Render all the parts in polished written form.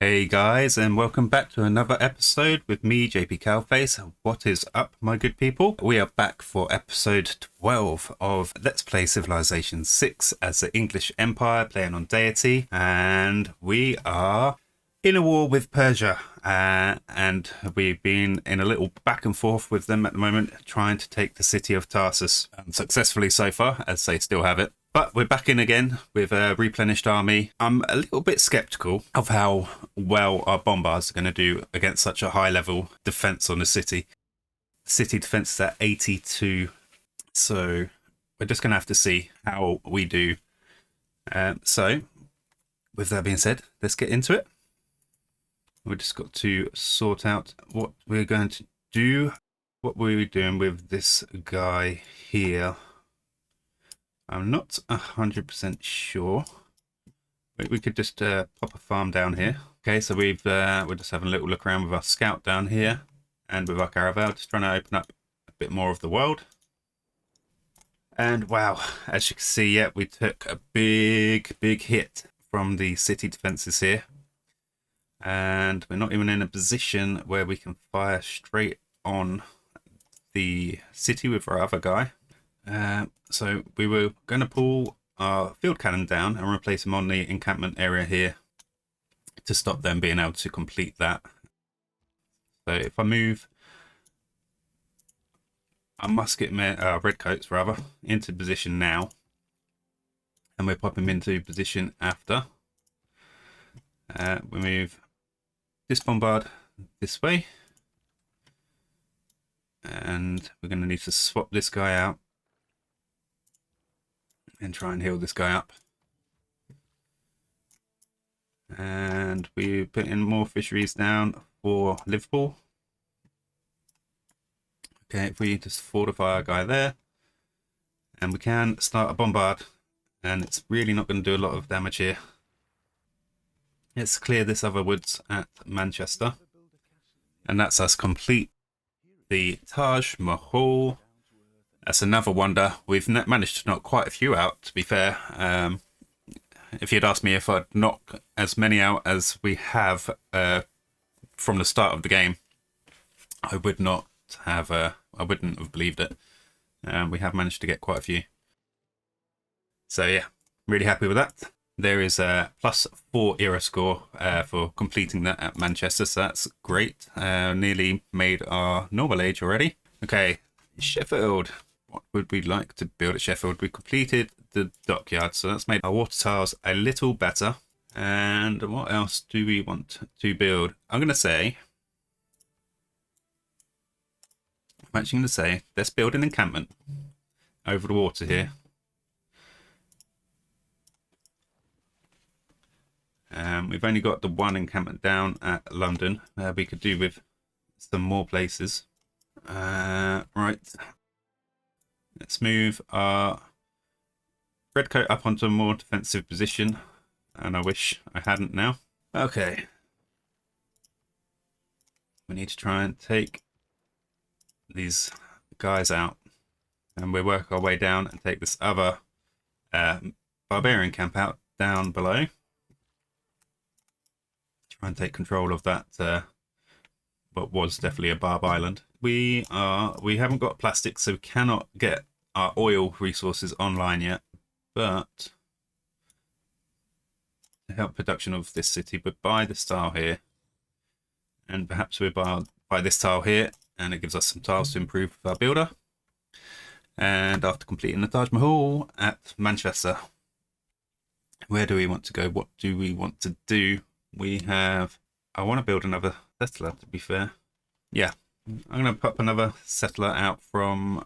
Hey guys, and welcome back to another episode with me, JPCowFace. What is up, my good people? We are back for episode 12 of Let's Play Civilization 6 as the English Empire, playing on Deity, and we are in a war with Persia, and we've been in a little back and forth with them at the moment, trying to take the city of Tarsus, successfully so far, as they still have it. But we're back in again with a replenished army. I'm a little bit skeptical of how well our bombards are going to do against such a high level defense on the city. City defense is at 82, so we're just going to have to see how we do. So with that being said, let's get into it. We've just got to sort out what we're going to do. What were we doing with this guy here? I'm not 100% sure. We could just pop a farm down here. Okay, so we're just having a little look around with our scout down here and with our caravel, just trying to open up a bit more of the world. And wow, as you can see, yeah, we took a big hit from the city defenses here. And we're not even in a position where we can fire straight on the city with our other guy. So we were going to pull our field cannon down and replace them on the encampment area here to stop them being able to complete that. So if I move our redcoats rather into position now, and we'll pop them into position after, we move this bombard this way, and we're going to need to swap this guy out and try and heal this guy up. And we put in more fisheries down for Liverpool. Okay, if we just fortify our guy there, and we can start a bombard, and it's really not going to do a lot of damage here. Let's clear this other woods at Manchester, and that's us complete the Taj Mahal. That's another wonder. We've managed to knock quite a few out, to be fair. If you'd asked me if I'd knock as many out as we have from the start of the game, I wouldn't have believed it. We have managed to get quite a few. So yeah, really happy with that. There is a +4 era score for completing that at Manchester, so that's great. Nearly made our normal age already. Okay, Sheffield. What would we like to build at Sheffield? We completed the dockyard, so that's made our water tiles a little better. And what else do we want to build? I'm actually going to say, let's build an encampment over the water here. We've only got the one encampment down at London. We could do with some more places. Right. Let's move our redcoat up onto a more defensive position, and I wish I hadn't now. Okay. We need to try and take these guys out, and we'll work our way down and take this other barbarian camp out down below. Try and take control of that what was definitely a barb island. We haven't got plastic, so we cannot get our oil resources online yet, but to help production of this city, we buy this tile here, and perhaps we buy this tile here, and it gives us some tiles to improve our builder. And after completing the Taj Mahal at Manchester, where do we want to go? What do we want to do? I want to build another settler, to be fair. Yeah, I'm going to pop another settler out from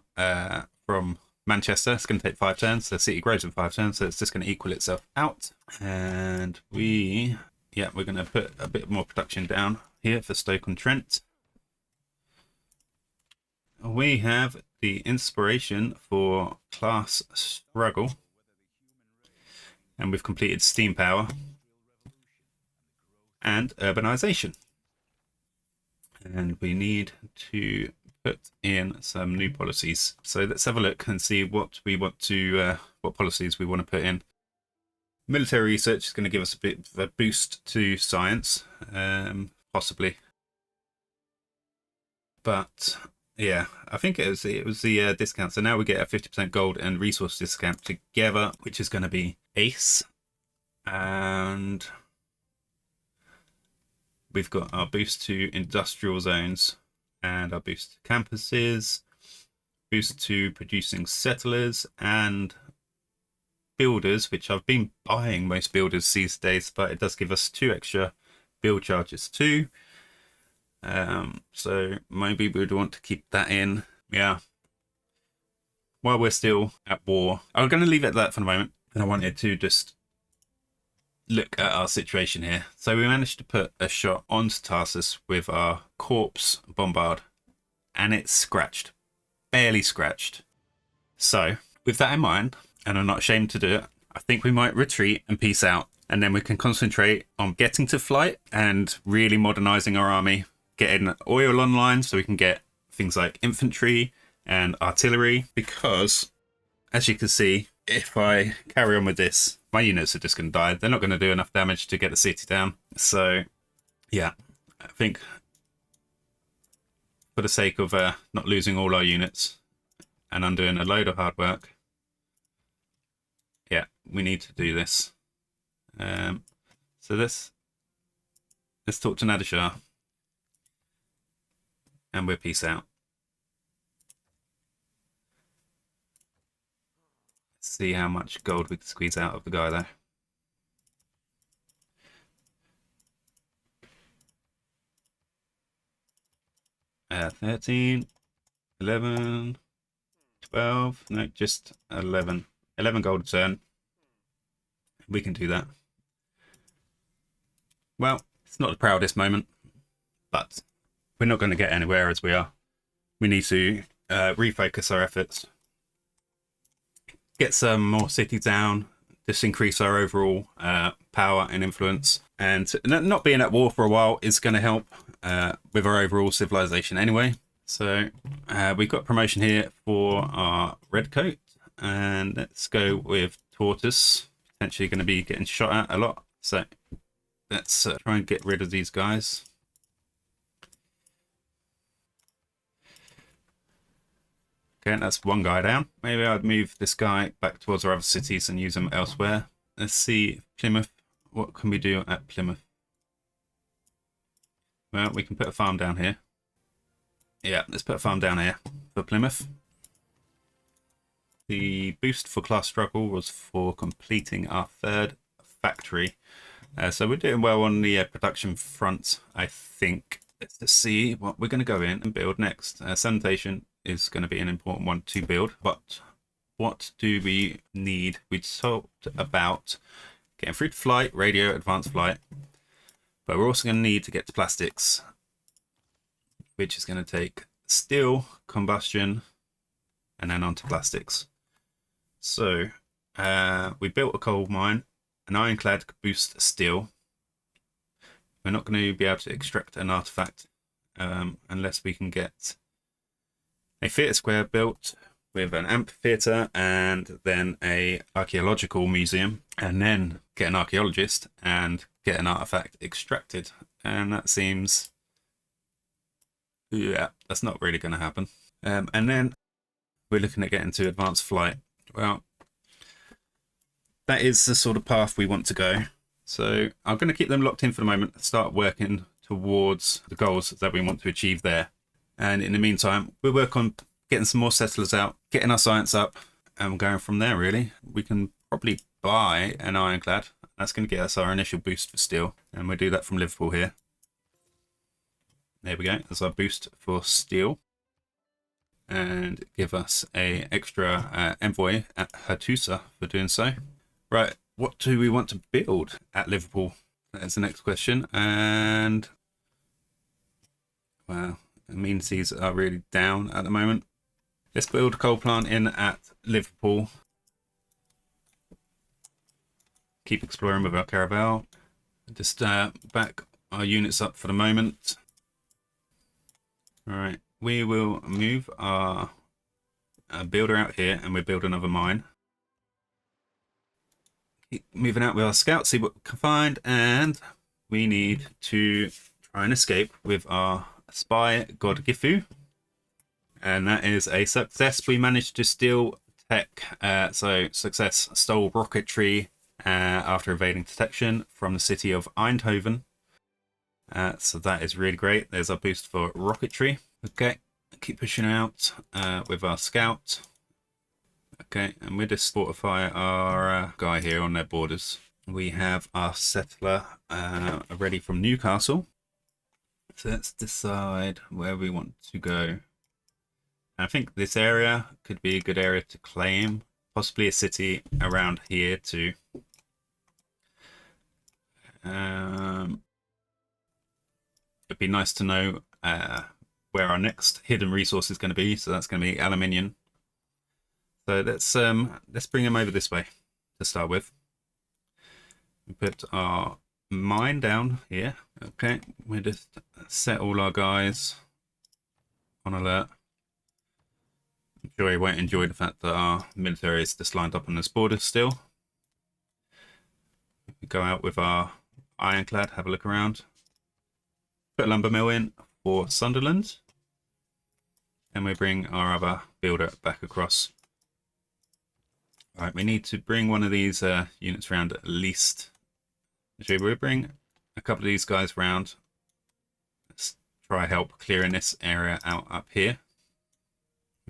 Manchester. It's going to take 5 turns. The city grows in 5 turns, so it's just going to equal itself out. And we're going to put a bit more production down here for Stoke-on-Trent. We have the inspiration for class struggle, and we've completed steam power and urbanization. And we need to put in some new policies. So let's have a look and see what we want to, what policies we want to put in. Military research is going to give us a bit of a boost to science, possibly. But yeah, I think it was the discount. So now we get a 50% gold and resource discount together, which is going to be ace. And we've got our boost to industrial zones and our boost to campuses, boost to producing settlers and builders, which I've been buying most builders these days, but it does give us 2 extra build charges too. So maybe we'd want to keep that in. Yeah. While we're still at war, I'm going to leave it at that for the moment. And I wanted to just look at our situation here. So we managed to put a shot onto Tarsus with our corpse bombard, and it's scratched, barely scratched. So with that in mind, and I'm not ashamed to do it, I think we might retreat and peace out. And then we can concentrate on getting to flight and really modernizing our army, getting oil online so we can get things like infantry and artillery. Because, as you can see, if I carry on with this, my units are just going to die. They're not going to do enough damage to get the city down. So, yeah, I think for the sake of not losing all our units and undoing a load of hard work, yeah, we need to do this. So let's talk to Nadishar, and we'll peace out. Let's see how much gold we can squeeze out of the guy though. Uh, 13, 11, 12, no, just 11. 11 gold a turn. We can do that. Well, it's not the proudest moment, but we're not going to get anywhere as we are. We need to refocus our efforts, get some more cities down, just increase our overall power and influence. And not being at war for a while is going to help with our overall civilization anyway. So we've got promotion here for our redcoat, and let's go with tortoise. Potentially going to be getting shot at a lot. So let's try and get rid of these guys. Okay, that's one guy down. Maybe I'd move this guy back towards our other cities and use them elsewhere. Let's see, Plymouth. What can we do at Plymouth? Well, we can put a farm down here. Yeah, let's put a farm down here for Plymouth. The boost for class struggle was for completing our 3rd factory. So we're doing well on the production front, I think. Let's just see what we're going to go in and build next. Sanitation is going to be an important one to build, but what do we need? We talked about getting through to flight, radio, advanced flight, but we're also going to need to get to plastics, which is going to take steel, combustion, and then onto plastics. So we built a coal mine. An ironclad could boost steel. We're not going to be able to extract an artifact unless we can get a theatre square built with an amphitheatre and then a archaeological museum, and then get an archaeologist and get an artifact extracted. And that seems, yeah, that's not really going to happen. And then we're looking at getting to advanced flight. Well, that is the sort of path we want to go. So I'm going to keep them locked in for the moment, start working towards the goals that we want to achieve there. And in the meantime, we'll work on getting some more settlers out, getting our science up, and going from there, really. We can probably buy an ironclad. That's going to get us our initial boost for steel. And we'll do that from Liverpool here. There we go. That's our boost for steel. And give us a extra envoy at Hattusa for doing so. Right, what do we want to build at Liverpool? That's the next question. And, well, amenities are really down at the moment. Let's build a coal plant in at Liverpool. Keep exploring with our caravel. Just back our units up for the moment. All right, we will move our builder out here, and we'll build another mine. keep moving out with our scouts, see what we can find, and we need to try and escape with our spy god Gifu. And that is a success. We managed to steal tech. So success, stole rocketry after evading detection from the city of Eindhoven. So that is really great. There's our boost for rocketry. Okay, keep pushing out with our scout. Okay, and we just fortify our guy here on their borders. We have our settler ready from Newcastle. So let's decide where we want to go. I think this area could be a good area to claim. Possibly a city around here too. It'd be nice to know where our next hidden resource is going to be. So that's going to be aluminium. So let's bring him over this way to start with. We put our mine down here. Okay, we just set all our guys on alert. I'm sure he won't enjoy the fact that our military is just lined up on this border still. We go out with our ironclad, have a look around. Put a lumber mill in for Sunderland. And we bring our other builder back across. Alright, we need to bring one of these units around at least. Actually, we'll bring a couple of these guys around. Let's try help clearing this area out up here.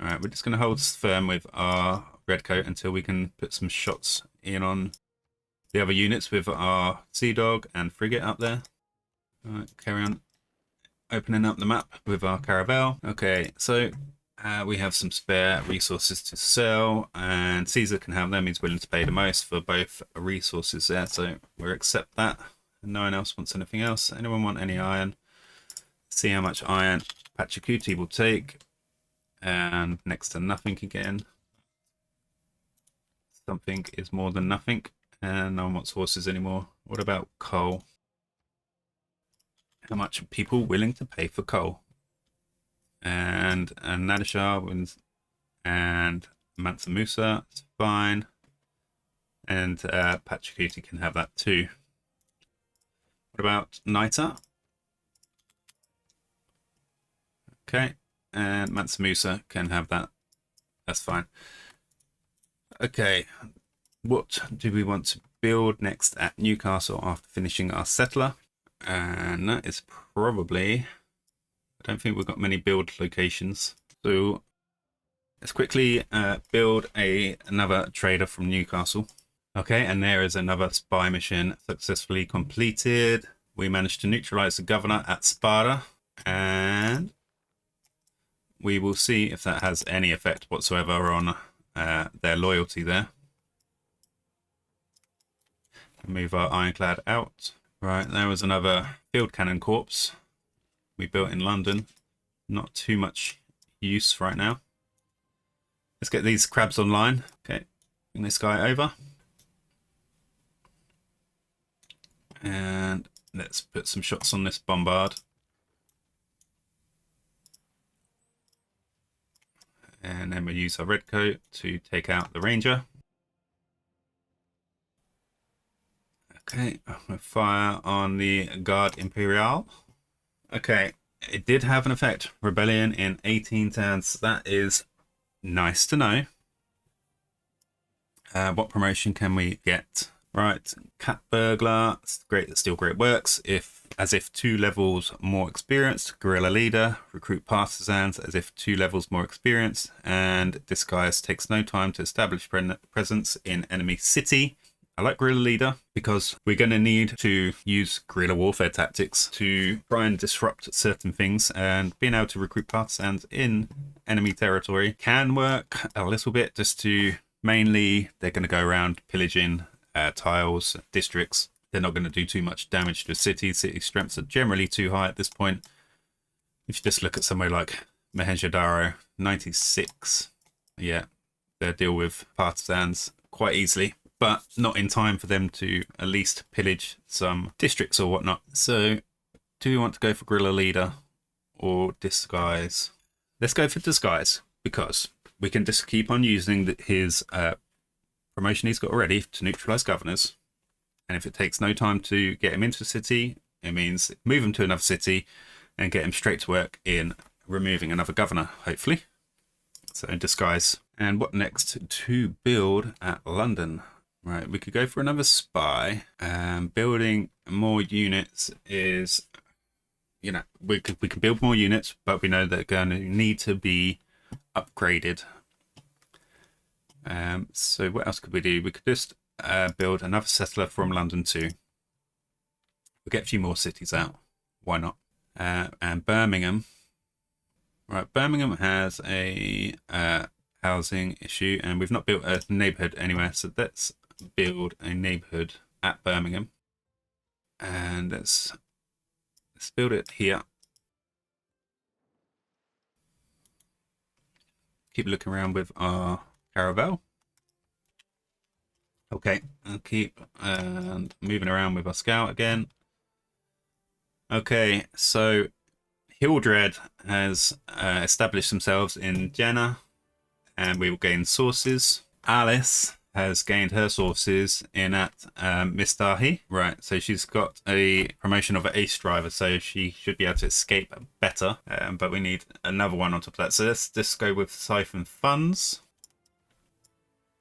Alright, we're just going to hold firm with our redcoat until we can put some shots in on the other units with our Sea Dog and Frigate up there. Alright, carry on opening up the map with our Caravel. Okay, so we have some spare resources to sell, and Caesar can have them. He's willing to pay the most for both resources there, so we'll accept that. And no one else wants anything else. Anyone want any iron? See how much iron Pachacuti will take. And next to nothing again. Something is more than nothing. And no one wants horses anymore. What about coal? How much are people willing to pay for coal? And Nadashar wins, and Mansa Musa is fine, and Pachacuti can have that too. What about Naita? Okay, and Mansa Musa can have that. That's fine. Okay, what do we want to build next at Newcastle after finishing our settler? And that is probably, I don't think we've got many build locations. So let's quickly build another trader from Newcastle. Okay, and there is another spy mission successfully completed. We managed to neutralize the governor at Sparta, and we will see if that has any effect whatsoever on their loyalty there. Move our ironclad out. Right, there was another field cannon corps we built in London. Not too much use right now. Let's get these crabs online. Okay, bring this guy over. And let's put some shots on this bombard. And then we'll use our redcoat to take out the ranger. Okay, we'll fire on the Guard Imperial. Okay, it did have an effect. Rebellion in 18 turns. That is nice to know. What promotion can we get? Right, Cat Burglar. Great, still great works. As if 2 levels more experienced. Guerrilla Leader. Recruit Partisans as if 2 levels more experienced. And Disguise takes no time to establish presence in enemy city. I like Guerrilla Leader because we're going to need to use guerrilla warfare tactics to try and disrupt certain things, and being able to recruit partisans in enemy territory can work a little bit, just to mainly they're going to go around pillaging tiles, districts. They're not going to do too much damage to a city. City strengths are generally too high at this point. If you just look at somewhere like Mohenjo-Daro, 96, yeah, they deal with partisans quite easily, but not in time for them to at least pillage some districts or whatnot. So do we want to go for Guerrilla Leader or Disguise? Let's go for Disguise, because we can just keep on using his promotion he's got already to neutralize governors. And if it takes no time to get him into a city, it means move him to another city and get him straight to work in removing another governor, hopefully. So disguise. And what next to build at London? Right, we could go for another spy. Building more units is, you know, we can build more units, but we know they're going to need to be upgraded. So what else could we do? We could just build another settler from London too. We'll get a few more cities out. Why not? And Birmingham. Right, Birmingham has a housing issue, and we've not built a neighbourhood anywhere, so let's build a neighbourhood at Birmingham. And let's build it here. Keep looking around with our caravel. Okay, I'll keep moving around with our scout again. Okay, so Hildred has established themselves in Jena, and we will gain sources. Alice has gained her sources in at Mistahi. Right, so she's got a promotion of an ace driver, so she should be able to escape better. But we need another one on top of that. So let's just go with Siphon Funds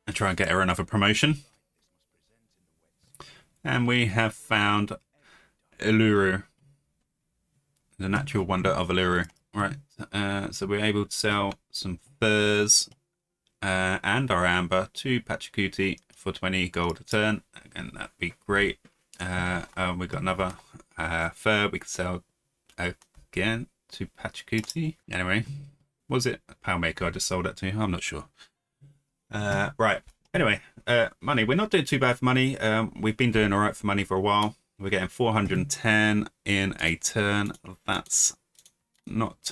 and try and get her another promotion. And we have found Uluru, the natural wonder of Uluru. Right, so we're able to sell some furs and our amber to Pachacuti for 20 gold a turn. Again, that'd be great. We got another fur we could sell again to Pachacuti. Anyway, was it Palmaker I just sold that to? I'm not sure. Right. Anyway, money. We're not doing too bad for money. We've been doing all right for money for a while. We're getting 410 in a turn. That's not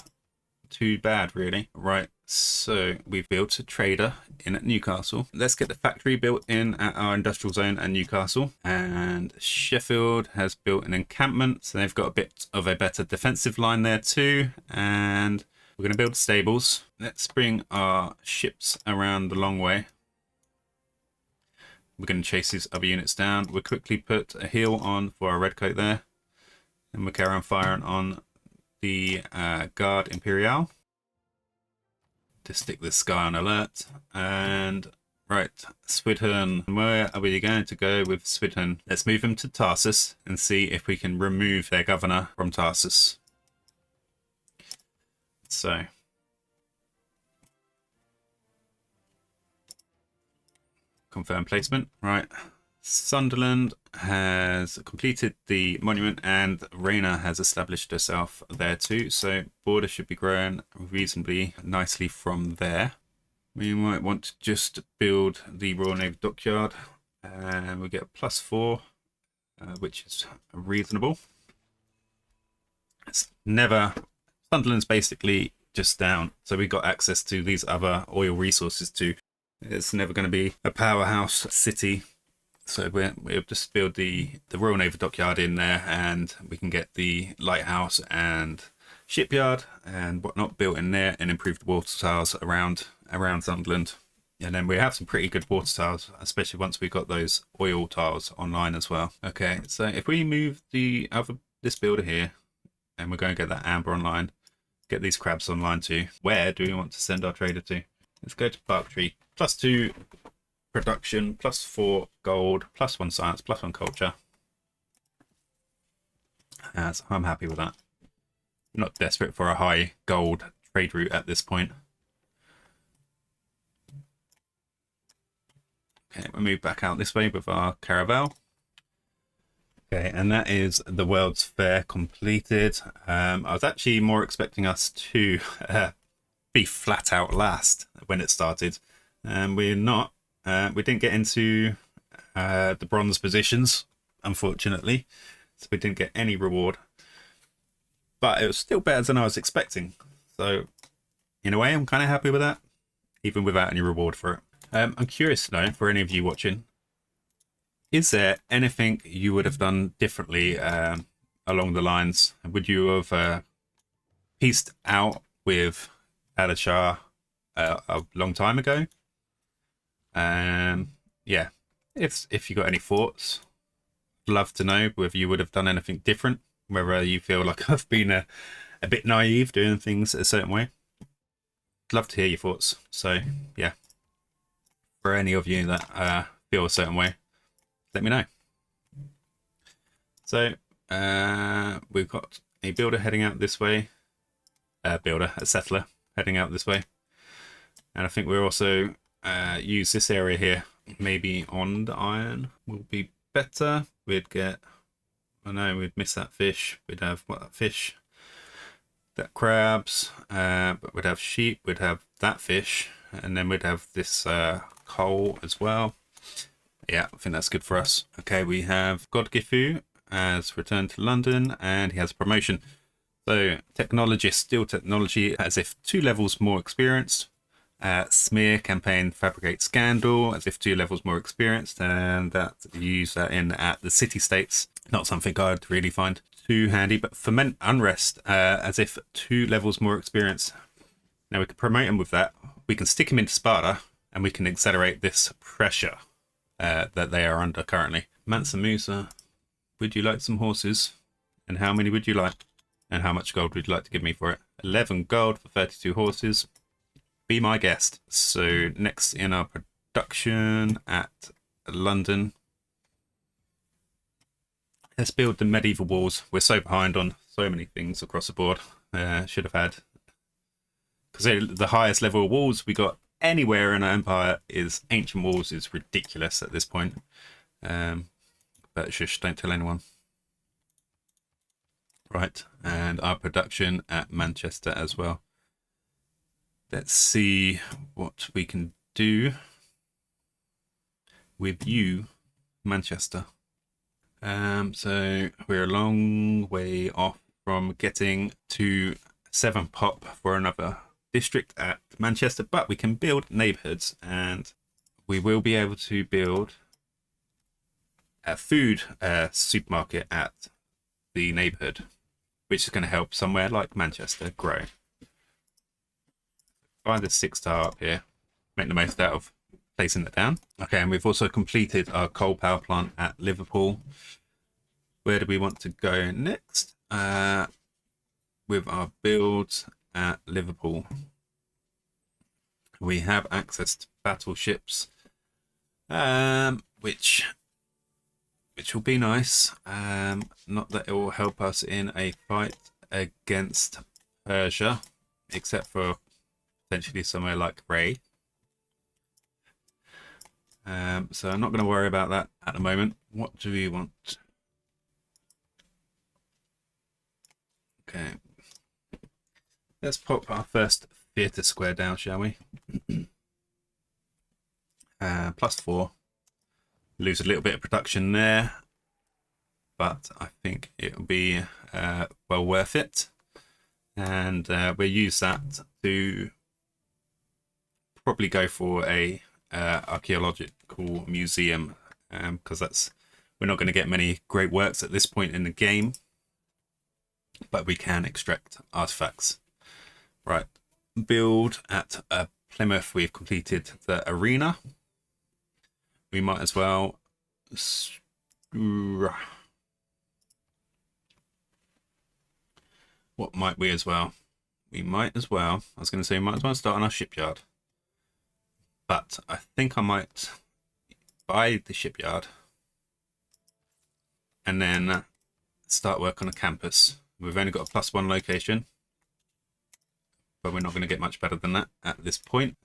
too bad, really. Right, so we've built a trader in at Newcastle. Let's get the factory built in at our industrial zone at Newcastle. And Sheffield has built an encampment, so they've got a bit of a better defensive line there too. And we're going to build stables. Let's bring our ships around the long way. We're going to chase these other units down. We'll quickly put a heal on for our redcoat there. And we'll carry on firing on the Guard Imperial. To stick this guy on alert. And right, Swidhen. Where are we going to go with Swidhen? Let's move him to Tarsus and see if we can remove their governor from Tarsus. So confirm placement. Right, Sunderland has completed the monument and Reina has established herself there too, so border should be growing reasonably nicely from there. We might want to just build the Royal Navy dockyard and we get a +4, which is reasonable. It's never, Sunderland's basically just down, so we got access to these other oil resources too. It's never going to be a powerhouse city. So we'll just build the Royal Navy dockyard in there and we can get the lighthouse and shipyard and whatnot built in there and improve the water towers around Sunderland. And then we have some pretty good water towers, especially once we've got those oil towers online as well. Okay, so if we move this builder here and we're going to get that amber online, get these crabs online too. Where do we want to send our trader to? Let's go to Barktree. +2 production, +4 gold, +1 science, +1 culture. So I'm happy with that. I'm not desperate for a high gold trade route at this point. Okay, we'll move back out this way with our caravel. Okay, and that is the World's Fair completed. I was actually more expecting us to be flat out last when it started. We're not. We didn't get into the bronze positions, unfortunately, so we didn't get any reward. But it was still better than I was expecting. So, in a way, I'm kind of happy with that, even without any reward for it. I'm curious to know, for any of you watching, is there anything you would have done differently along the lines? Would you have pieced out with Alishar a long time ago? yeah, if you got any thoughts, love to know whether you would have done anything different, whether you feel like I've been a bit naive doing things a certain way. Love to hear your thoughts. So yeah, for any of you that feel a certain way, let me know. So we've got a builder heading out this way, a settler heading out this way, and I think we'll also use this area here. Maybe on the iron will be better. We'd get, I know we'd miss that fish. We'd have what, that fish, that crabs, but we'd have sheep, we'd have that fish, and then we'd have this coal as well. Yeah, I think that's good for us. Okay, we have God Gifu has returned to London and he has a promotion. So technologist, steel technology, as if 2 levels more experienced. Smear campaign, fabricate scandal, as if 2 levels more experienced, and that use that in at the city states. Not something I'd really find too handy, but foment unrest, as if 2 levels more experienced. Now we can promote him with that. We can stick him into Sparta, and we can accelerate this pressure that they are under currently. Mansa Musa, would you like some horses? And how many would you like? And how much gold would you like to give me for it? 11 gold for 32 horses. Be my guest. So next in our production at London, let's build the medieval walls. We're so behind on so many things across the board. Should have had, because the highest level of walls we got anywhere in our empire is ancient walls. Is ridiculous at this point. But shush, don't tell anyone. Right, and our production at Manchester as well. Let's see what we can do with you, Manchester. So we're a long way off from getting to 7 pop for another district at Manchester, but we can build neighbourhoods, and we will be able to build a food supermarket at the neighbourhood, which is going to help somewhere like Manchester grow. Buy this 6-star up here, make the most out of placing it down. Okay, and we've also completed our coal power plant at Liverpool. Where do we want to go next? With our builds at Liverpool, we have access to battleships, which will be nice. Not that it will help us in a fight against Persia, except for potentially somewhere like Ray. So I'm not going to worry about that at the moment. What do we want? Okay, let's pop our first theatre square down, shall we? +4. Lose a little bit of production there, but I think it'll be well worth it. And we'll use that to probably go for a archaeological museum, because we're not going to get many great works at this point in the game, but we can extract artifacts. Right, build at Plymouth. We've completed the arena. We might as well what might we as well? We might as well, I was going to say, we might as well start on our shipyard. But I think I might buy the shipyard and then start work on a campus. We've only got a +1 location, but we're not going to get much better than that at this point.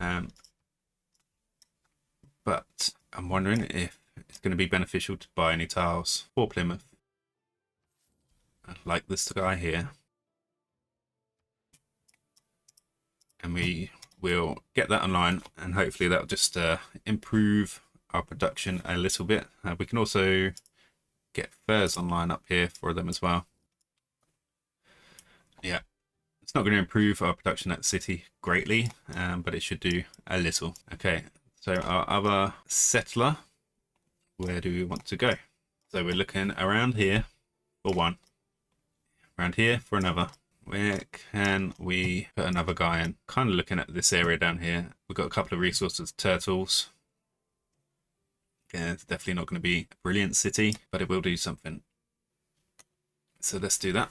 But I'm wondering if it's going to be beneficial to buy any tiles for Plymouth. Like this guy here. And we will get that online, and hopefully that'll just improve our production a little bit. We can also get furs online up here for them as well. Yeah, it's not going to improve our production at the city greatly, but it should do a little. Okay, so our other settler, where do we want to go? So we're looking around here for one, around here for another. Where can we put another guy in? Kind of looking at this area down here. We've got a couple of resources, turtles. Okay, it's definitely not going to be a brilliant city, but it will do something. So let's do that.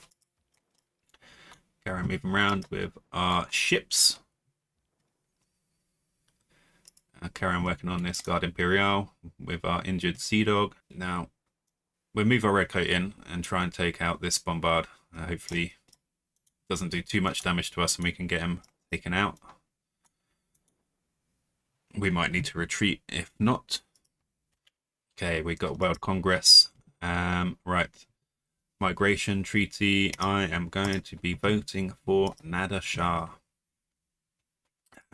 Carry on moving around with our ships. Carry on working on this Guard Imperial with our injured Sea Dog. Now, we'll move our red coat in and try and take out this bombard. Hopefully, it doesn't do too much damage to us and we can get him taken out. We might need to retreat if not. Okay, we got World Congress. Right. Migration Treaty. I am going to be voting for Nader Shah.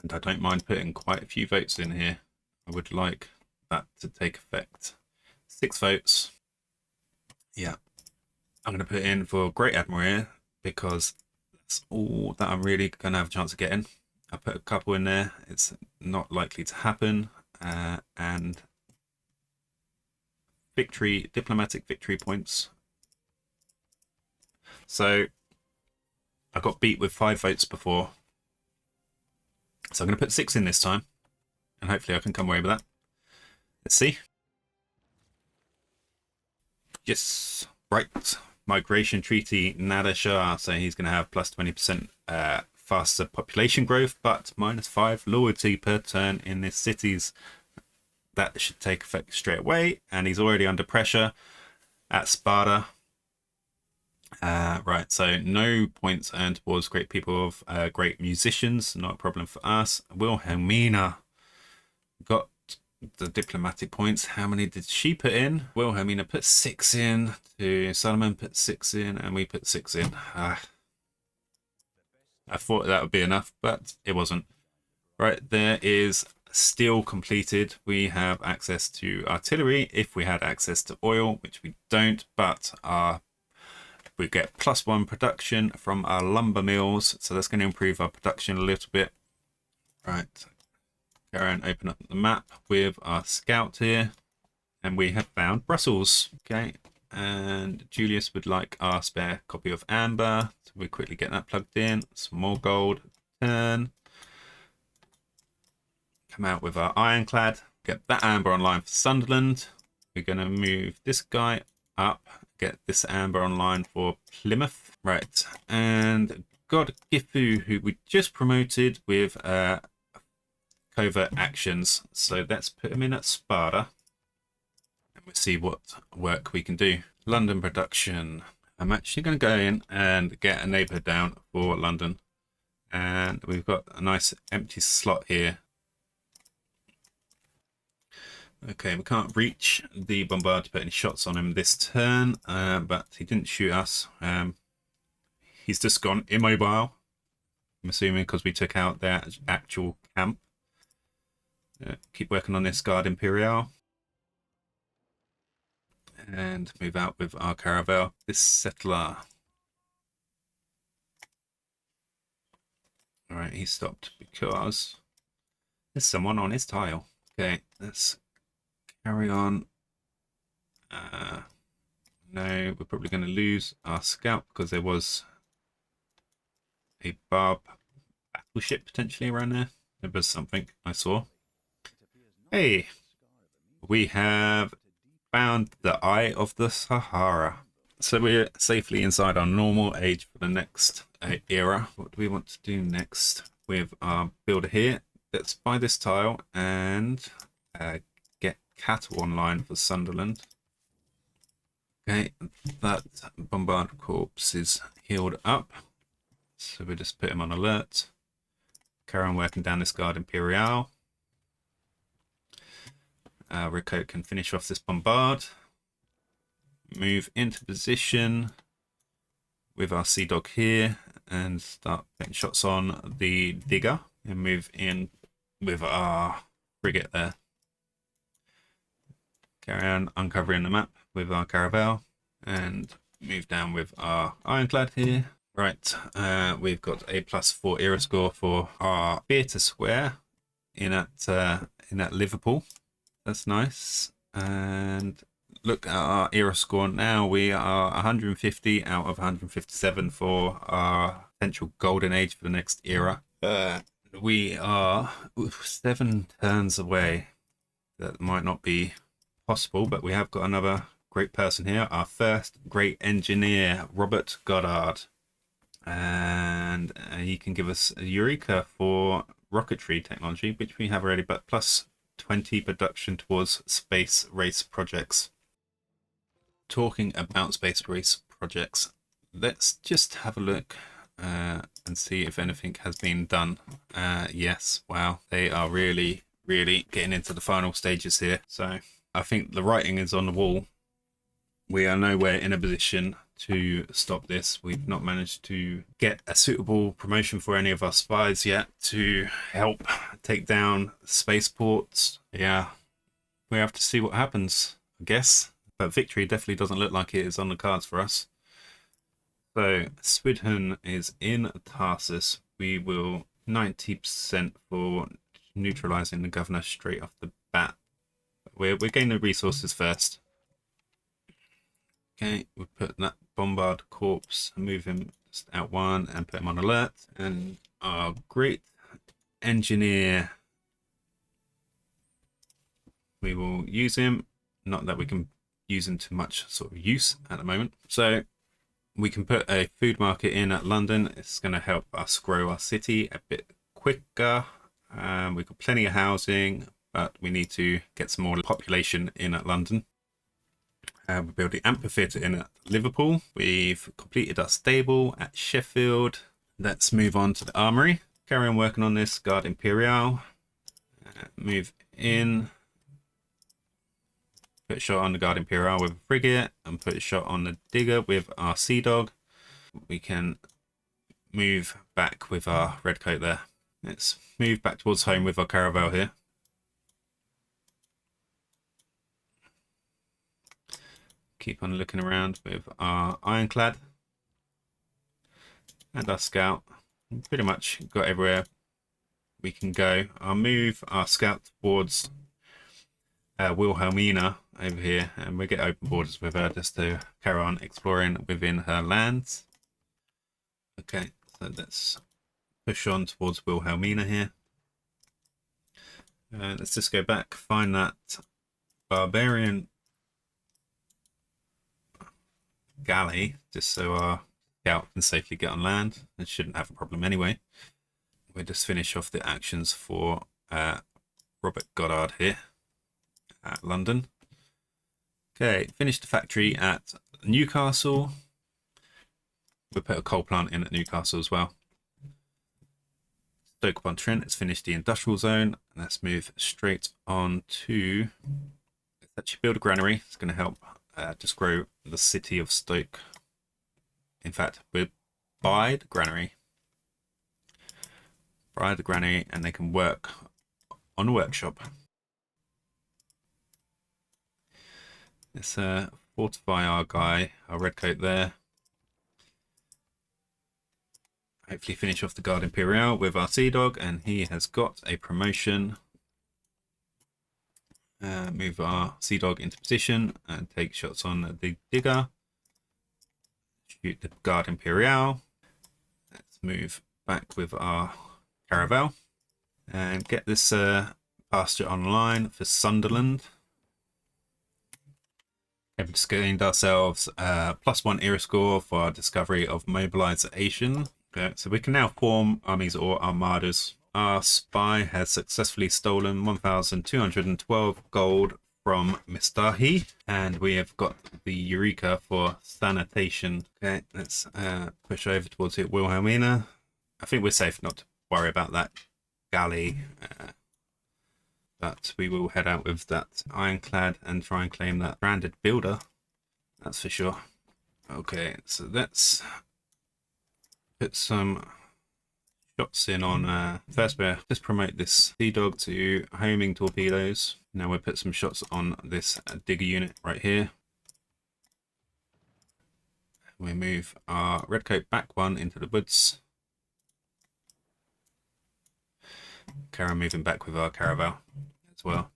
And I don't mind putting quite a few votes in here. I would like that to take effect. 6 votes. Yeah. I'm going to put in for Great Admiral here because that's all that I'm really going to have a chance of getting. I put a couple in there. It's not likely to happen. And victory, diplomatic victory points. So I got beat with 5 votes before. So I'm going to put 6 in this time. And hopefully I can come away with that. Let's see. Yes. Right. Migration Treaty, Nader Shah. So he's going to have plus 20% faster population growth, but minus 5 loyalty per turn in his cities. That should take effect straight away. And he's already under pressure at Sparta. Right, so no points earned towards great people of great musicians. Not a problem for us. Wilhelmina got the diplomatic points. How many did she put in? Wilhelmina put 6 in. To Solomon put 6 in, and we put 6 in. I thought that would be enough, but it wasn't. Right, there is steel completed. We have access to artillery if we had access to oil, which we don't, but we get +1 production from our lumber mills, so that's going to improve our production a little bit. Right, go around, open up the map with our scout here, and we have found Brussels. Okay, and Julius would like our spare copy of Amber, so we quickly get that plugged in. Some more gold, turn. Come out with our ironclad, get that Amber online for Sunderland. We're going to move this guy up, get this Amber online for Plymouth. Right, and God Gifu, who we just promoted with covert actions. So let's put him in at Sparta. And we'll see what work we can do. London production. I'm actually going to go in and get a neighbour down for London. And we've got a nice empty slot here. Okay, we can't reach the bombard to put any shots on him this turn, but he didn't shoot us. He's just gone immobile, I'm assuming because we took out their actual camp. Keep working on this Guard Imperial. And move out with our caravel. This settler. Alright, he stopped because there's someone on his tile. Okay, let's carry on. No, we're probably going to lose our scout because there was a barb battleship potentially around there. There was something I saw. Hey, we have found the Eye of the Sahara. So we're safely inside our normal age for the next era. What do we want to do next with our builder here? Let's buy this tile and get cattle online for Sunderland. Okay, that bombard corps is healed up. So we just put him on alert. Carry on working down this Guard Imperial. Rico can finish off this bombard. Move into position with our Sea Dog here and start putting shots on the digger and move in with our frigate there. Carry on uncovering the map with our caravel and move down with our ironclad here. Right, we've got a +4 era score for our theatre square in at Liverpool. That's nice. And look at our era score now. We are 150 out of 157 for our potential golden age for the next era. We are 7 turns away. That might not be possible, but we have got another great person here. Our first great engineer, Robert Goddard. And he can give us a Eureka for rocketry technology, which we have already, but plus 20 production towards space race projects. Talking about space race projects, let's just have a look and see if anything has been done. Yes, wow, they are really getting into the final stages here. So I think the writing is on the wall. We are nowhere in a position to stop this. We've not managed to get a suitable promotion for any of our spies yet to help take down spaceports. Yeah, we have to see what happens, I guess. But victory definitely doesn't look like it is on the cards for us. So Swidhen is in Tarsus. We will 90% for neutralizing the governor straight off the bat. We're getting the resources first. Okay, we'll put that bombard corpse, move him just out one and put him on alert. And our great engineer, we will use him. Not that we can use him to much sort of use at the moment. So we can put a food market in at London. It's going to help us grow our city a bit quicker. We've got plenty of housing, but we need to get some more population in at London. We're building amphitheatre in at Liverpool. We've completed our stable at Sheffield. Let's move on to the armory. Carry on working on this. Guard Imperial. Move in. Put a shot on the Guard Imperial with a frigate. And put a shot on the digger with our Sea Dog. We can move back with our Redcoat there. Let's move back towards home with our Caravel here. Keep on looking around with our Ironclad and our Scout. Pretty much got everywhere we can go. I'll move our Scout towards Wilhelmina over here, and we'll get open borders with her just to carry on exploring within her lands. Okay, so let's push on towards Wilhelmina here. Let's just go back, find that barbarian galley, just so our scout can safely get on land. It shouldn't have a problem anyway. We'll just finish off the actions for Robert Goddard here at London. Okay, finish the factory at Newcastle. We'll put a coal plant in at Newcastle as well. Stoke-upon-Trent, let's finish the industrial zone. Let's move straight on to, let's actually build a granary. It's going to help just grow the city of Stoke. In fact, we'll buy the granary. Buy the granary and they can work on the workshop. Let's fortify our guy, our Redcoat there. Hopefully finish off the Guard Imperial with our Sea Dog, and he has got a promotion. Move our Sea Dog into position and take shots on the digger. Shoot the Guard Imperial. Let's move back with our Caravel and get this pasture online for Sunderland. We've just gained ourselves +1 era score for our discovery of mobilization. Okay, so we can now form armies or armadas. Our spy has successfully stolen 1,212 gold from Mistahi, and we have got the Eureka for sanitation. Okay, let's push over towards it, Wilhelmina. I think we're safe not to worry about that galley, but we will head out with that Ironclad and try and claim that branded builder. That's for sure. Okay, so let's put some shots in on first we'll just promote this Sea Dog to homing torpedoes. Now we'll put some shots on this digger unit right here. We move our Redcoat back one into the woods. Carry on moving back with our Caravel as well.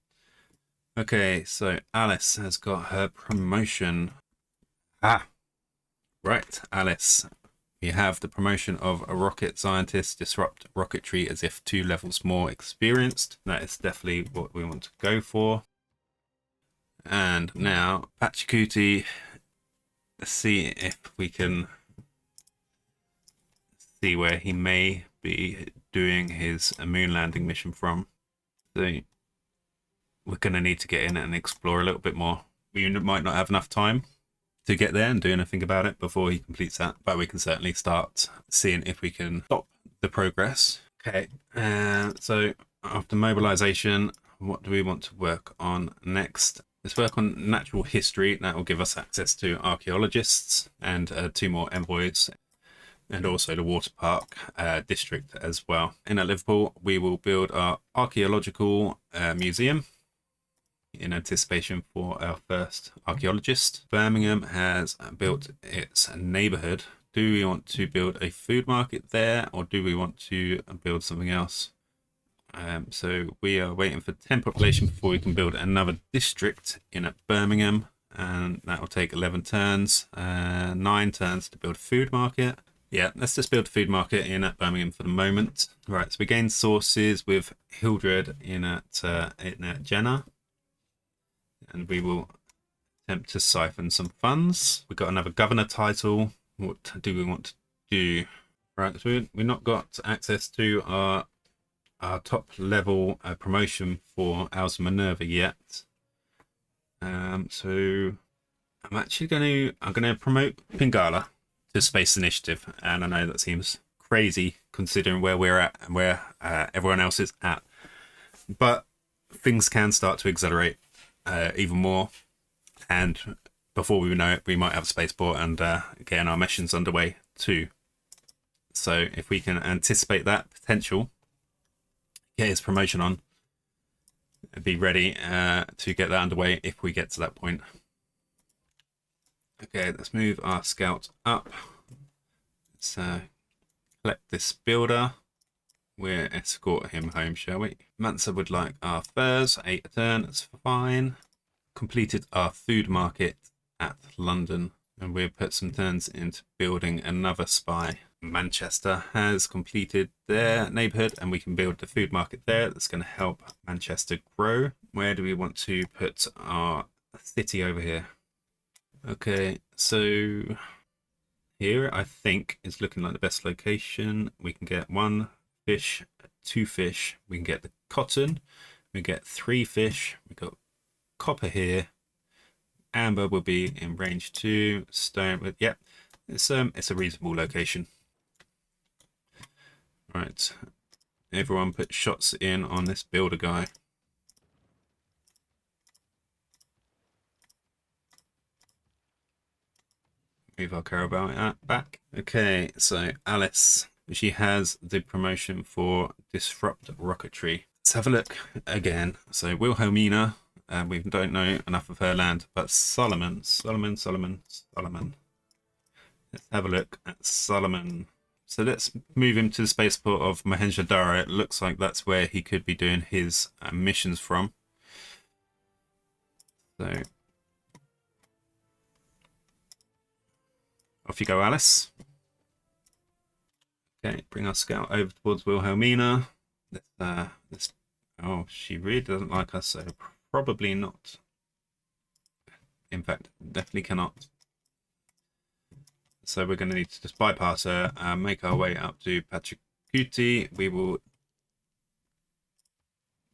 Okay, so Alice has got her promotion. Right, Alice. We have the promotion of a rocket scientist, disrupt rocketry as if 2 levels more experienced. That is definitely what we want to go for. And now Pachacuti, let's see if we can see where he may be doing his moon landing mission from. So we're going to need to get in and explore a little bit more. We might not have enough time to get there and do anything about it before he completes that, but we can certainly start seeing if we can stop the progress. Okay, so after mobilization, what do we want to work on next? Let's work on natural history. That will give us access to archaeologists and 2 more envoys, and also the water park district as well. In Liverpool, we will build our archaeological museum in anticipation for our first archaeologist. Birmingham has built its neighbourhood. Do we want to build a food market there, or do we want to build something else? So we are waiting for 10 population before we can build another district in at Birmingham, and that will take 11 turns, 9 turns to build a food market. Yeah, let's just build a food market in at Birmingham for the moment. Right, so we gain sources with Hildred in at Jenna, and we will attempt to siphon some funds. We've got another governor title. What do we want to do? Right, so we've not got access to our top level promotion for House Minerva yet. So I'm gonna promote Pingala to Space Initiative, and I know that seems crazy considering where we're at and where everyone else is at, but things can start to accelerate even more, and before we know it, we might have a spaceport and getting our missions underway too. So if we can anticipate that potential, get his promotion on, be ready to get that underway if we get to that point. Okay, let's move our scout up. Let's collect this builder. We'll escort him home, shall we? Mansa would like our furs, 8 a turn, that's fine. Completed our food market at London, and we'll put some turns into building another spy. Manchester has completed their neighbourhood, and we can build the food market there. That's going to help Manchester grow. Where do we want to put our city over here? Okay, so here I think is looking like the best location. We can get 1 fish, 2 fish. We can get the cotton. We get 3 fish. We got copper here. Amber will be in range 2. Stone, but yep, it's a reasonable location. Right, everyone put shots in on this builder guy. Move our caravan back. Okay, so Alice, she has the promotion for disrupt rocketry. Let's have a look again. So Wilhelmina, we don't know enough of her land, but Solomon. Let's have a look at Solomon. So let's move him to the spaceport of Mohenjo-Daro. It looks like that's where he could be doing his missions from. So off you go, Alice. Okay, bring our scout over towards Wilhelmina. Oh, she really doesn't like us, so probably not. In fact, definitely cannot. So we're going to need to just bypass her and make our way up to Pachacuti. We will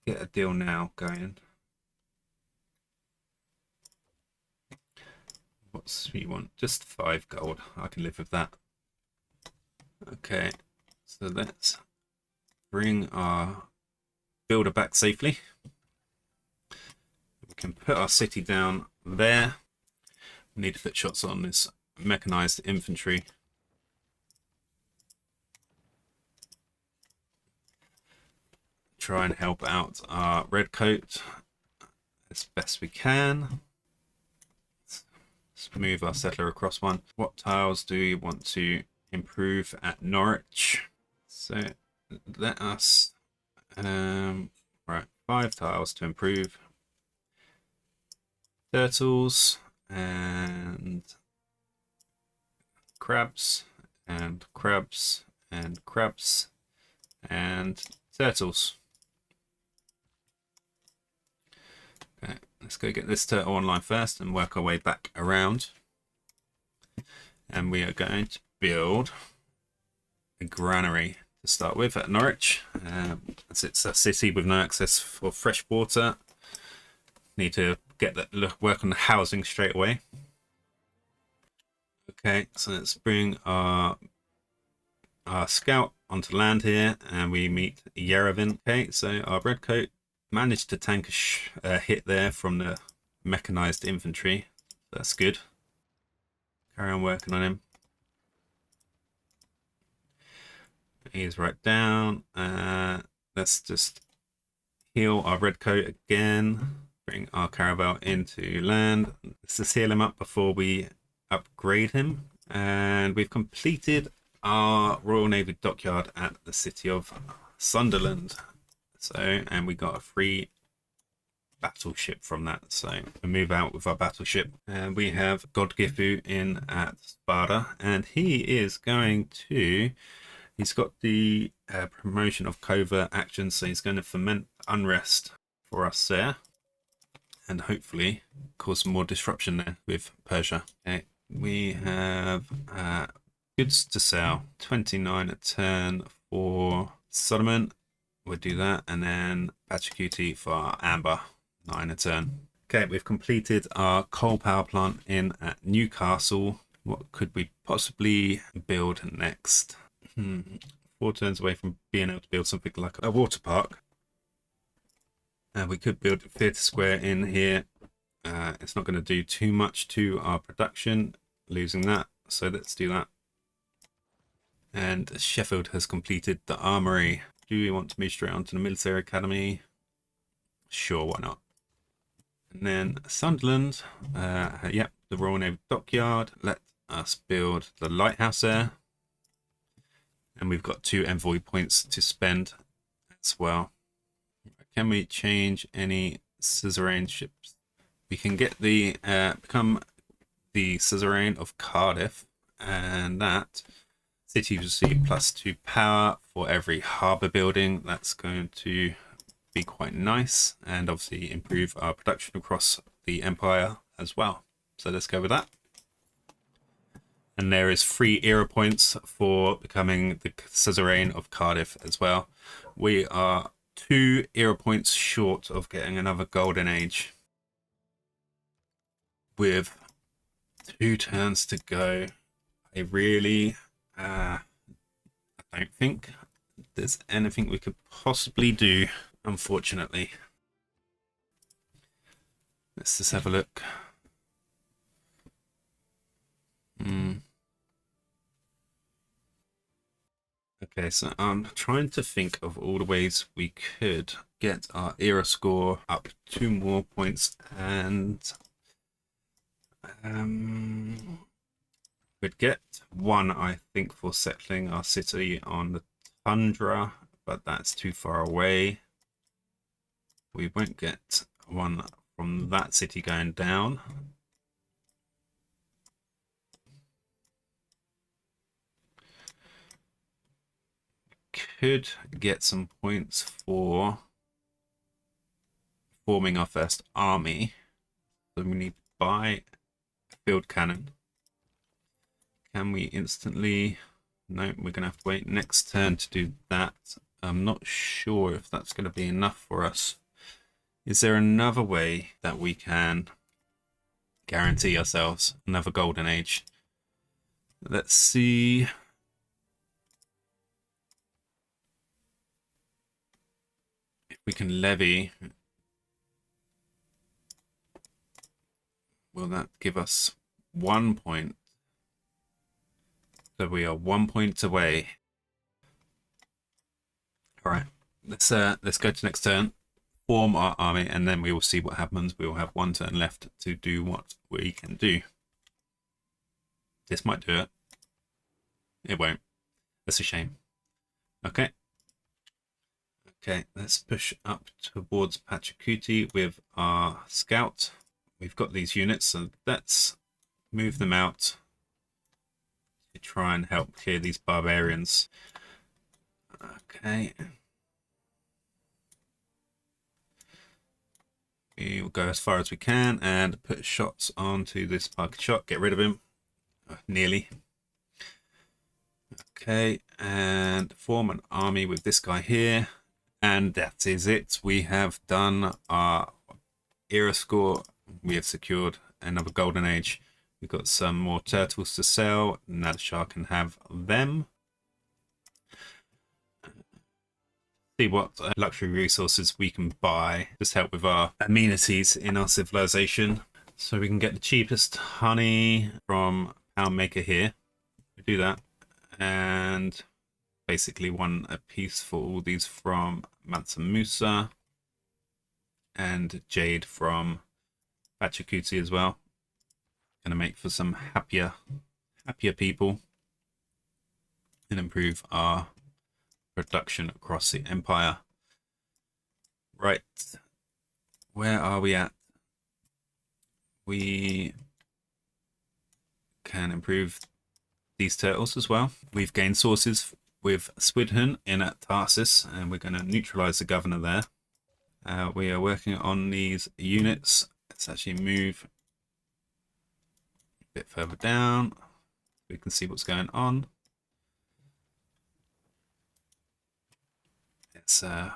get a deal now going. What's we want? Just 5 gold. I can live with that. Okay, so let's bring our builder back safely. We can put our city down there. We need to put shots on this mechanized infantry. Try and help out our redcoat as best we can. Let's move our settler across one. What tiles do we want to improve at Norwich? So let us right, 5 tiles to improve. Turtles and crabs and crabs and crabs and turtles. Okay, Let's go get this turtle online first and work our way back around. And we are going to build a granary to start with at Norwich. As it's a city with no access for fresh water, need to get that work on the housing straight away. Okay, so let's bring our scout onto land here, and we meet Yerevan. Okay, so our redcoat managed to tank a hit there from the mechanized infantry. That's good. Carry on working on him. He's right down. Let's just heal our redcoat again. Bring our caravel into land. Let's just heal him up before we upgrade him. And we've completed our Royal Navy dockyard at the city of Sunderland. So, and we got a free battleship from that. So we move out with our battleship. And we have Godgifu in at Sparta, and he is going to... He's got the promotion of covert action, so he's going to foment unrest for us there. And hopefully cause some more disruption there with Persia. Okay, we have goods to sell. 29 a turn for Solomon. We'll do that. And then Pachacuti for Amber. 9 a turn. Okay, we've completed our coal power plant in at Newcastle. What could we possibly build next? 4 turns away from being able to build something like a water park. We could build a theatre square in here. It's not going to do too much to our production, losing that. So let's do that. And Sheffield has completed the armory. Do we want to move straight on to the military academy? Sure, why not? And then Sunderland, yep, the Royal Navy dockyard. Let us build the lighthouse there. And we've got 2 envoy points to spend as well. Can we change any suzerain ships? We can get the become the suzerain of Cardiff, and that city receive +2 power for every harbour building. That's going to be quite nice, and obviously improve our production across the empire as well. So let's go with that. And there is 3 era points for becoming the suzerain of Cardiff as well. We are 2 era points short of getting another golden age. With 2 turns to go, I really I don't think there's anything we could possibly do, unfortunately. Let's just have a look. Okay, so I'm trying to think of all the ways we could get our era score up 2 more points, and we'd get 1, I think, for settling our city on the tundra, but that's too far away. We won't get 1 from that city going down. Could get some points for forming our first army. So we need to buy a field cannon. Can we instantly? No, we're gonna have to wait next turn to do that. I'm not sure if that's going to be enough for us. Is there another way that we can guarantee ourselves another golden age? Let's see. We can levy. Will that give us 1 point? So we are 1 point away. All right, let's go to next turn, form our army, and then we will see what happens. We will have 1 turn left to do what we can do. This might do it. It won't. That's a shame. Okay. Okay, let's push up towards Pachacuti with our scout. We've got these units, so let's move them out to try and help clear these barbarians. Okay. We will go as far as we can and put shots onto this park shot. Get rid of him. Nearly. Okay, and form an army with this guy here. And that is it. We have done our era score. We have secured another golden age. We've got some more turtles to sell. Nadashar can have them. See what luxury resources we can buy. Just help with our amenities in our civilization. So we can get the cheapest honey from our maker here. We do that. And basically one a piece for all these from Mansa Musa. And jade from Pachacuti as well. Gonna make for some happier people. And improve our production across the empire. Right, where are we at? We can improve these turtles as well. We've gained sources with Swidhen in at Tarsus, and we're going to neutralize the governor there. We are working on these units. Let's actually move a bit further down. We can see what's going on. Let's try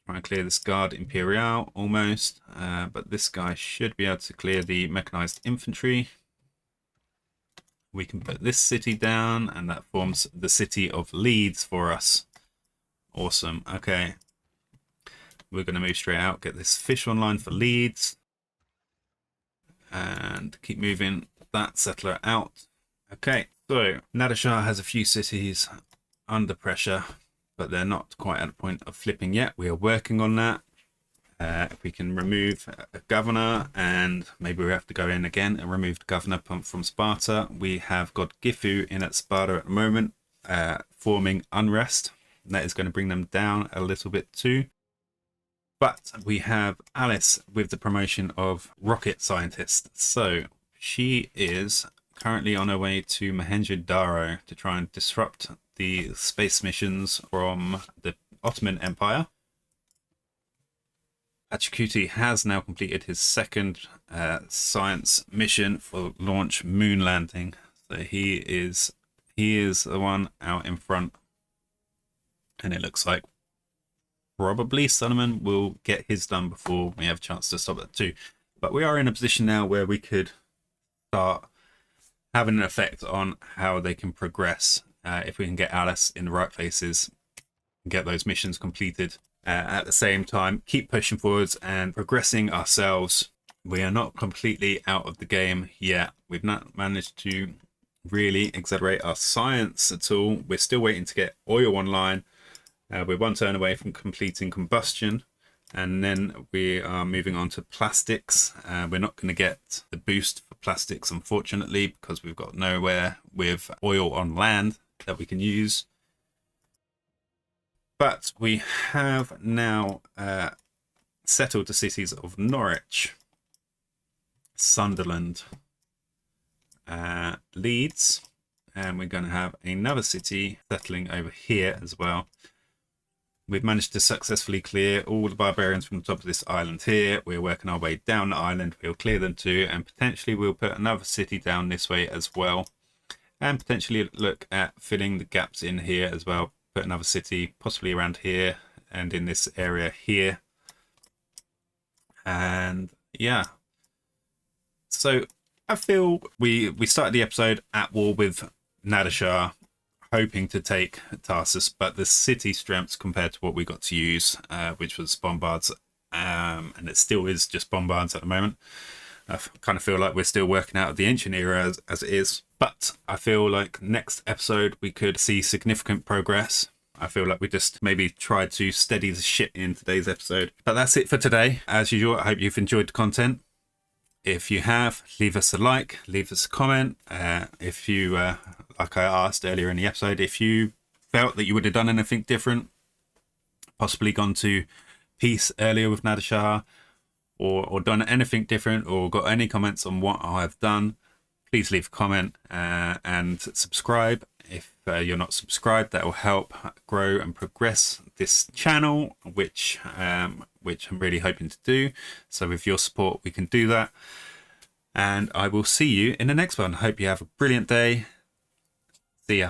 and clear this Guard Imperial almost, but this guy should be able to clear the mechanized infantry. We can put this city down, and that forms the city of Leeds for us. Awesome. Okay, we're going to move straight out, get this fish online for Leeds, and keep moving that settler out. Okay, so Nadashar has a few cities under pressure, but they're not quite at the point of flipping yet. We are working on that. If we can remove a governor, and maybe we have to go in again and remove the governor from Sparta. We have got Gifu in at Sparta at the moment, forming unrest. That is going to bring them down a little bit too. But we have Alice with the promotion of rocket scientist. So she is currently on her way to Mohenjo-Daro to try and disrupt the space missions from the Ottoman Empire. Pachacuti has now completed his second science mission for launch moon landing. So he is the one out in front, and it looks like probably Solomon will get his done before we have a chance to stop that too. But we are in a position now where we could start having an effect on how they can progress. If we can get Alice in the right places, get those missions completed, at the same time keep pushing forwards and progressing ourselves. We are not completely out of the game yet. We've not managed to really accelerate our science at all. We're still waiting to get oil online. We're one turn away from completing combustion, and then we are moving on to plastics. We're not going to get the boost for plastics, unfortunately, because we've got nowhere with oil on land that we can use. But we have now settled the cities of Norwich, Sunderland, Leeds, and we're going to have another city settling over here as well. We've managed to successfully clear all the barbarians from the top of this island here. We're working our way down the island. We'll clear them too, and potentially we'll put another city down this way as well, and potentially look at filling the gaps in here as well. Put another city possibly around here and in this area here. And yeah, so I feel we started the episode at war with Nadashar, hoping to take Tarsus, but the city strengths compared to what we got to use, which was bombards, and it still is just bombards at the moment. I kind of feel like we're still working out of the ancient era as it is, but I feel like next episode we could see significant progress. I feel like we just maybe tried to steady the ship in today's episode. But that's it for today. As usual, I hope you've enjoyed the content. If you have, leave us a like, leave us a comment. If you, like I asked earlier in the episode, if you felt that you would have done anything different, possibly gone to peace earlier with Nadashar, or done anything different, or got any comments on what I've done, please leave a comment and subscribe. If you're not subscribed, that will help grow and progress this channel, which which I'm really hoping to do. So with your support, we can do that. And I will see you in the next one. Hope you have a brilliant day. See ya.